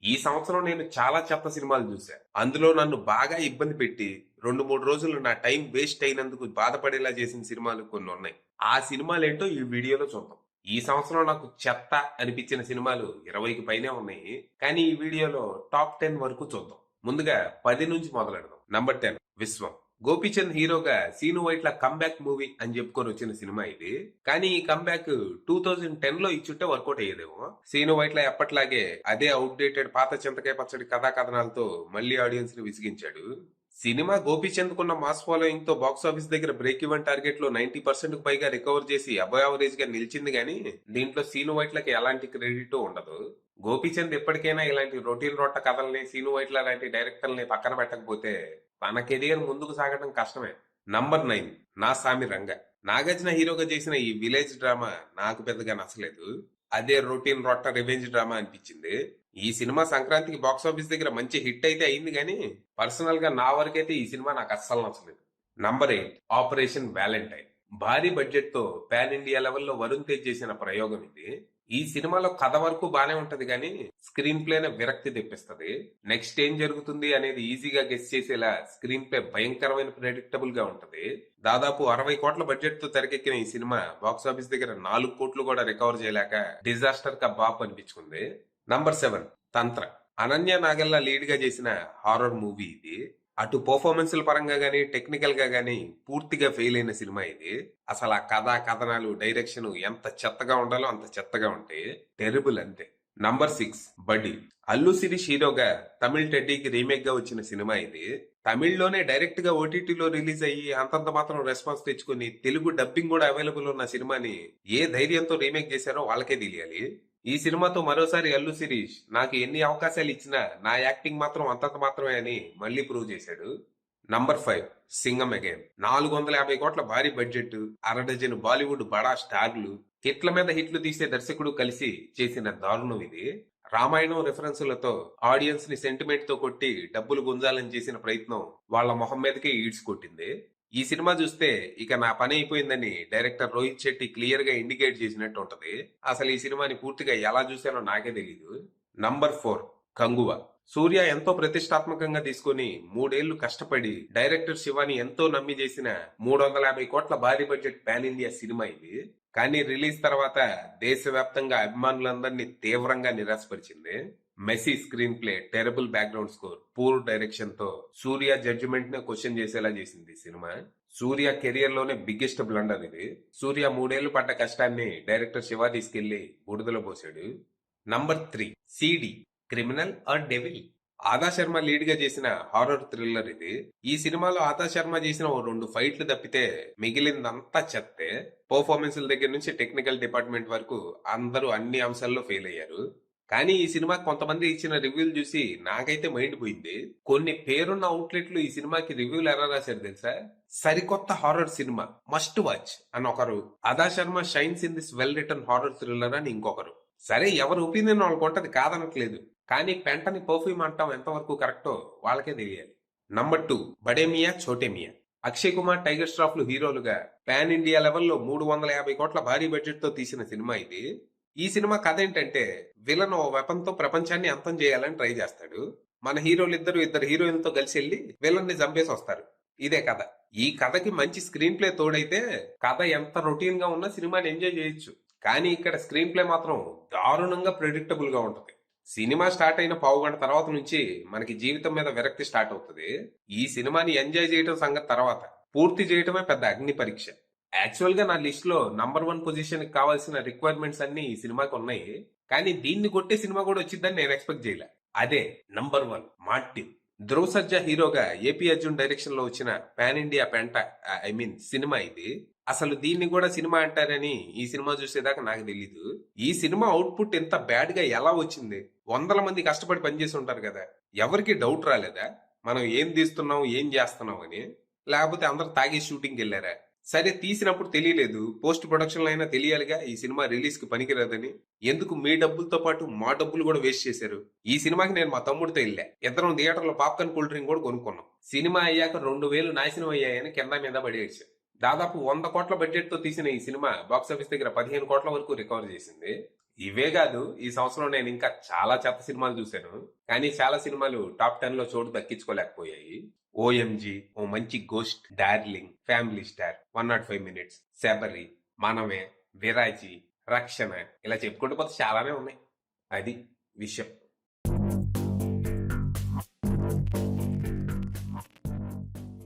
ఈ సంవత్సరం నేను చాలా చెత్త సినిమాలు చూసా. అందులో నన్ను బాగా ఇబ్బంది పెట్టి 2, 3 రోజులు నా టైం వేస్ట్ అయినందుకు బాధపడేలా చేసిన సినిమాలు కొన్ని ఉన్నాయి. ఆ సినిమాలేంటో ఈ వీడియోలో చూద్దాం. ఈ సంవత్సరం నాకు చెత్త అనిపించిన సినిమాలు 20కి పైనే ఉన్నాయి. కానీ ఈ వీడియోలో టాప్ 10 వరకు చూద్దాం. ముందుగా 10 నుంచి మొదలెడదాం. నంబర్ 10 విశ్వం. గోపీచంద్ హీరోగా సీను వైట్ల కంబ్యాక్ మూవీ అని చెప్పుకొని వచ్చిన సినిమా ఇది. కానీ ఈ కంబ్యాక్ 2010 లో ఇచ్చుంటే వర్కౌట్ అయ్యేదేమో. సీను వైట్ల ఎప్పట్లాగే అదే అవుట్డేటెడ్ పాత చింతకాయ పచ్చడి కథా కథనాలతో మళ్ళీ ఆడియన్స్ ని విసిగించాడు. సినిమా గోపీచంద్ కున్న మాస్ ఫాలోయింగ్ తో బాక్స్ ఆఫీస్ దగ్గర బ్రేక్ ఈవెన్ టార్గెట్ లో 90% కు పైగా రికవర్ చేసి అబవ్ యావరేజ్ గా నిలిచింది గానీ దీంట్లో సీను వైట్లకి ఎలాంటి క్రెడిట్ ఉండదు. గోపీచంద్ ఎప్పటికైనా ఇలాంటి రొటీన్ రొట్ట కథల్ని సీను వైట్ల లాంటి డైరెక్టర్ని పక్కన పెట్టకపోతే తన కెరియర్ ముందుకు సాగడం కష్టమే. నంబర్ 9 నా సామి రంగ. నాగార్జున హీరోగా చేసిన ఈ విలేజ్ డ్రామా నాకు పెద్దగా నచ్చలేదు. అదే రొటీన్ రొట్ట రివెంజ్ డ్రామా అనిపించింది. ఈ సినిమా సంక్రాంతికి బాక్స్ ఆఫీస్ దగ్గర మంచి హిట్ అయితే అయింది కానీ పర్సనల్ గా నా వరకైతే ఈ సినిమా నాకు అస్సలు నచ్చలేదు. Number 8 operation Valentine. భారీ బడ్జెట్ తో పాన్ ఇండియా లెవెల్లో వరుణ్ తేజ్ చేసిన ప్రయోగం ఇది. ఈ సినిమాలో కథ వరకు బానే ఉంటది కానీ స్క్రీన్ ప్లేనే విరక్తి తెప్పిస్తది. నెక్స్ట్ ఏం జరుగుతుంది అనేది ఈజీగా గెస్ చేసేలా స్క్రీన్ ప్లే భయంకరమైన ప్రెడిక్టబుల్ గా ఉంటది. దాదాపు 60 కోట్ల బడ్జెట్ తో తెరకెక్కిన ఈ సినిమా బాక్స్ ఆఫీస్ దగ్గర 4 కోట్లు కూడా రికవర్ చేయలేక డిజాస్టర్ గా బాప్ అనిపించుకుంది. నంబర్ 7 తంత్ర. అనన్య నాగల్లా లీడ్ గా చేసిన హారర్ మూవీ ఇది. అటు పర్ఫార్మెన్స్ల పరంగా గానీ టెక్నికల్ గా గానీ పూర్తిగా ఫెయిల్ అయిన సినిమా ఇది. అసలు ఆ కథ కథనాలు డైరెక్షన్ ఎంత చెత్తగా ఉండాలో అంత చెత్తగా ఉంటాయి. టెరిబుల్ అంతే. నంబర్ 6 బడ్డీ. అల్లు శిరీష్ హీరోగా తమిళ్ టెడ్డీకి రీమేక్ గా వచ్చిన సినిమా ఇది. తమిళ్లోనే డైరెక్ట్ గా ఓటీటీలో రిలీజ్ అయ్యి అంతంత మాత్రం రెస్పాన్స్ తెచ్చుకుని తెలుగు డబ్బింగ్ కూడా అవైలబుల్ ఉన్న సినిమాని ఏ ధైర్యంతో రీమేక్ చేశారో వాళ్ళకే తెలియాలి. ఈ సినిమాతో మరోసారి అల్లు శిరీష్ నాకు ఎన్ని అవకాశాలు ఇచ్చినా నా యాక్టింగ్ మాత్రం అంతంత మాత్రమే అని మళ్ళీ ప్రూవ్ చేశాడు. Number 5 Singam again. 450 కోట్ల భారీ బడ్జెట్, అరడజను బాలీవుడ్ బడా స్టార్లు, హిట్ల మీద హిట్లు తీసే దర్శకుడు కలిసి చేసిన దారుణం ఇది. రామాయణం రిఫరెన్సులతో ఆడియన్స్ ని సెంటిమెంట్ తో కొట్టి డబ్బులు గుంజాలని చేసిన ప్రయత్నం వాళ్ళ మొహం మీదకే ఈడ్స్ కొట్టింది. ఈ సినిమా చూస్తే ఇక నా పని అయిపోయిందని డైరెక్టర్ రోహిత్ శెట్టి క్లియర్ గా ఇండికేట్ చేసినట్టు ఉంటది. అసలు ఈ సినిమాని పూర్తిగా ఎలా చూసానో నాకే తెలీదు. నంబర్ 4 కంగువ. సూర్య ఎంతో ప్రతిష్టాత్మకంగా తీసుకుని 3 ఏళ్లు కష్టపడి డైరెక్టర్ శివాని ఎంతో నమ్మి చేసిన 350 కోట్ల భారీ బడ్జెట్ పాన్ ఇండియా సినిమా ఇది. కానీ రిలీజ్ తర్వాత దేశవ్యాప్తంగా అభిమానులందరినీ తీవ్రంగా నిరాశపరిచింది. Messy screenplay, terrible background score, poor direction తో సూర్య జడ్జిమెంట్ ని క్వశ్చన్ చేసేలా చేసింది సినిమా. సూర్య కెరియర్ లోనే బిగ్గెస్ట్ బ్లండర్ ఇది. సూర్య 3 ఏళ్లు పడ్డ కష్టాన్ని డైరెక్టర్ శివ తీసుకెళ్లి బుడిదలో పోసాడు. నంబర్ 3 సిడి. Criminal or devil. Adah Sharma lead గా చేసిన హారర్ థ్రిల్లర్ ఇది. ఈ సినిమాలో ఆదా శర్మ చేసిన ఓ 2 ఫైట్లు తప్పితే మిగిలిందంతా చెత్తే. పర్ఫార్మెన్స్ దగ్గర నుంచి టెక్నికల్ డిపార్ట్మెంట్ వరకు అందరూ అన్ని అంశాల్లో ఫెయిల్ అయ్యారు. కానీ ఈ సినిమా కొంతమంది ఇచ్చిన రివ్యూలు చూసి నాకైతే మైండ్ పోయింది. కొన్ని పేరున్న అవుట్లెట్లు ఈ సినిమాకి రివ్యూలు ఎలా రాశారు తెలుసా? సరికొత్త హారర్ సినిమా, మస్ట్ వాచ్ అని ఒకరు, అదా Sharma shines in this well return horror thriller అని ఇంకొకరు. సరే, ఎవరి ఒపీనియన్ వాళ్ళకు ఉంటది, కాదనట్లేదు. కానీ పెంటని పర్ఫ్యూమ్ అంటాం ఎంతవరకు కరెక్టో వాళ్ళకే తెలియాలి. నంబర్ 2 బడేమియా చోటేమియా. అక్షయ్ కుమార్, టైగర్ ష్రాఫ్ లు హీరోలుగా పాన్ ఇండియా లెవెల్లో 350 కోట్ల భారీ బడ్జెట్ తో తీసిన సినిమా ఇది. ఈ సినిమా కథ ఏంటంటే విలన్ ఓ వెపన్ తో ప్రపంచాన్ని అంతం చేయాలని ట్రై చేస్తాడు. మన హీరోలు ఇద్దరు హీరోయిన్లతో కలిసి వెళ్లి విలన్ ని చంపేసి వస్తారు. ఇదే కథ. ఈ కథకి మంచి స్క్రీన్ ప్లే తోడైతే కథ ఎంత రొటీన్ గా ఉన్నా సినిమాని ఎంజాయ్ చేయొచ్చు. కానీ ఇక్కడ స్క్రీన్ ప్లే మాత్రం దారుణంగా ప్రెడిక్టబుల్ గా ఉంటది. సినిమా స్టార్ట్ అయిన పావు గంట తర్వాత నుంచి మనకి జీవితం మీద విరక్తి స్టార్ట్ అవుతుంది. ఈ సినిమాని ఎంజాయ్ చేయడం సంగతి తర్వాత, పూర్తి చేయటమే పెద్ద అగ్ని పరీక్ష. యాక్చువల్ గా నా లిస్ట్ లో నంబర్ 1 పొజిషన్ కి కావాల్సిన రిక్వైర్మెంట్స్ అన్ని ఈ సినిమాకి ఉన్నాయి. కానీ దీన్ని కొట్టే సినిమా కూడా వచ్చిందని నేను ఎక్స్పెక్ట్ చేయలే. అదే నంబర్ 1 మార్టిన్. ధ్రువ్ సర్జా హీరోగా ఏపీ అర్జున్ డైరెక్షన్ లో వచ్చిన పాన్ ఇండియా పెంట సినిమా ఇది. అసలు దీన్ని కూడా సినిమా అంటారని ఈ సినిమా చూసేదాకా నాకు తెలీదు. ఈ సినిమా అవుట్పుట్ ఇంత బ్యాడ్ గా ఎలా వచ్చింది? వందల మంది కష్టపడి పనిచేసి ఉంటారు కదా, ఎవరికి డౌట్ రాలేదా మనం ఏం తీస్తున్నాం ఏం చేస్తున్నాం అని? లేకపోతే అందరు తాగే షూటింగ్కి వెళ్ళారా? సరే, తీసినప్పుడు తెలియలేదు, పోస్ట్ ప్రొడక్షన్ లో అయినా తెలియాలిగా ఈ సినిమా రిలీజ్ కి పనికిరాదని. ఎందుకు మీ డబ్బులతో పాటు మా డబ్బులు కూడా వేస్ట్ చేశారు? ఈ సినిమాకి నేను మా తమ్ముడితో వెళ్ళా. ఇద్దరం థియేటర్ లో పాప్కార్న్ కూల్ డ్రింక్ కూడా కొనుక్కున్నాం. సినిమా అయ్యాక 2000 నాశనం అయ్యాయని కింద మీద పడేయచ్చు. దాదాపు 100 కోట్ల బడ్జెట్ తో తీసిన ఈ సినిమా బాక్సాఫీస్ దగ్గర 15 కోట్ల వరకు రికవర్ చేసింది. ఇవే కాదు, ఈ సంవత్సరం నేను ఇంకా చాలా చెత్త సినిమాలు చూశాను. కానీ చాలా సినిమాలు టాప్ 10 లో చోటు దక్కించుకోలేకపోయాయి. OMG, O Manchi ghost, darling, family star, 105 minutes, Sabari, Manamey, Viraaji, రక్షణ, ఇలా చెప్పుకుంటూ పోతే చాలానే ఉన్నాయి. అది విషయం.